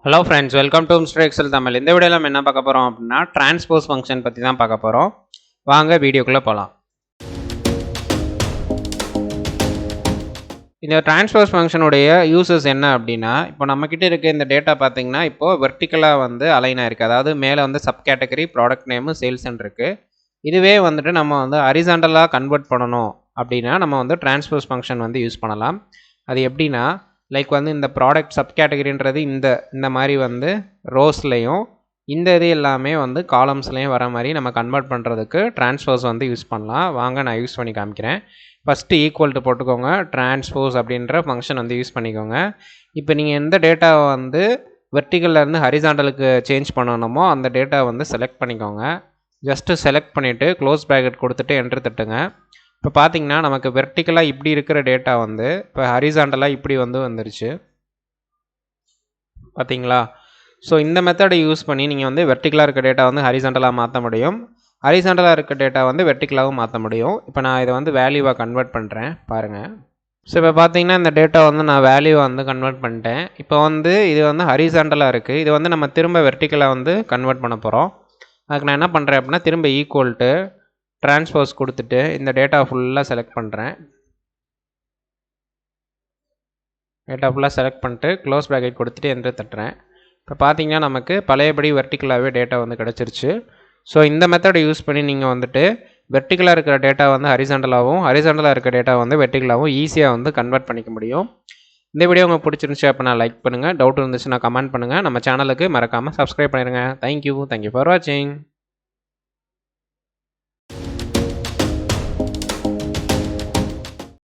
Hello friends, welcome to Mr. Excel Tamil. இந்த வீடியோல நம்ம என்ன பார்க்க போறோம் அப்படினா transpose function பத்தி தான் பார்க்க போறோம். வாங்க வீடியோக்குள்ள போலாம். இந்த transpose function உடைய யூசஸ் என்ன அப்படினா இப்போ நம்ம கிட்ட இருக்க இந்த டேட்டா பாத்தீங்கன்னா இப்போ வெர்டிகலா வந்து அலைன் ஆயிருக்கு. அதாவது மேலே வந்து sub category product name sales இருக்கு. இதுவே வந்துட்டு நம்ம வந்து ஹரிசாண்டலா கன்வர்ட் பண்ணனும் அப்படினா நம்ம வந்து transpose function வந்து யூஸ் பண்ணலாம். அது எப்படினா லைக் வந்து இந்த ப்ராடக்ட் சப் கேட்டகரின்றது இந்த மாதிரி வந்து ரோஸ்லையும் இந்த இது எல்லாமே வந்து காலம்ஸ்லையும் வர மாதிரி நம்ம கன்வெர்ட் பண்ணுறதுக்கு டிரான்ஸ்போஸ் வந்து யூஸ் பண்ணலாம். வாங்க நான் யூஸ் பண்ணி காமிக்கிறேன். ஃபஸ்ட்டு ஈக்குவல் டு போட்டுக்கோங்க, டிரான்ஸ்போஸ் அப்படின்ற ஃபங்க்ஷன் வந்து யூஸ் பண்ணிக்கோங்க. இப்போ நீங்கள் எந்த டேட்டாவை வந்து வெர்டிகல்லேருந்து ஹரிசாண்டலுக்கு சேஞ்ச் பண்ணணுமோ அந்த டேட்டா வந்து செலக்ட் பண்ணிக்கோங்க. ஜஸ்ட்டு செலக்ட் பண்ணிவிட்டு க்ளோஸ் ப்ராக்கெட் கொடுத்துட்டு என்ட்ரு தட்டுங்க. இப்போ பார்த்தீங்கன்னா நமக்கு வெர்டிகலாக இப்படி இருக்கிற டேட்டா வந்து இப்போ ஹரிசாண்டலாக இப்படி வந்து வந்துருச்சு பார்த்தீங்களா. ஸோ இந்த மெத்தடை யூஸ் பண்ணி நீங்கள் வந்து வெர்டிகலாக இருக்க டேட்டா வந்து ஹரிசாண்டலாக மாற்ற முடியும், ஹரிசாண்டலாக இருக்க டேட்டா வந்து வெர்டிகலாகவும் மாற்ற முடியும். இப்போ நான் இதை வந்து வேல்யூவாக கன்வெர்ட் பண்ணுறேன் பாருங்கள். ஸோ இப்போ பார்த்தீங்கன்னா இந்த டேட்டா வந்து நான் வேல்யூவாக வந்து கன்வெர்ட் பண்ணிட்டேன். இப்போ வந்து இது வந்து ஹரிசாண்டலாக இருக்குது, இது வந்து நம்ம திரும்ப வெர்டிகலாக வந்து கன்வெர்ட் பண்ண போகிறோம். அதுக்கு நான் என்ன பண்ணுறேன் அப்படின்னா திரும்ப ஈக்குவல் டு டிரான்ஸ்போஸ் கொடுத்துட்டு இந்த டேட்டா ஃபுல்லாக செலக்ட் பண்ணுறேன். டேட்டா ஃபுல்லாக செலக்ட் பண்ணிட்டு க்ளோஸ் ப்ராக்கெட் கொடுத்துட்டு என்ட்ரு தட்டுறேன். இப்போ பார்த்தீங்கன்னா நமக்கு பழையபடி வெர்டிகலாகவே டேட்டா வந்து கிடச்சிருச்சு. ஸோ இந்த மெத்தடை யூஸ் பண்ணி நீங்கள் வந்துட்டு வெர்டிகலாக இருக்கிற டேட்டா வந்து ஹரிசாண்டலாகவும் ஹரிசாண்டலாக இருக்கிற டேட்டா வந்து வெர்டிகலாகவும் ஈஸியாக வந்து கன்வெர்ட் பண்ணிக்க முடியும். இந்த வீடியோ உங்களுக்கு பிடிச்சிருந்துச்சு அப்படின்னா லைக் பண்ணுங்கள், டவுட் இருந்துச்சுன்னா கமெண்ட் பண்ணுங்கள், நம்ம சேனலுக்கு மறக்காமல் சப்ஸ்கிரைப் பண்ணிடுங்க. தேங்க்யூ ஃபார் வாட்சிங்.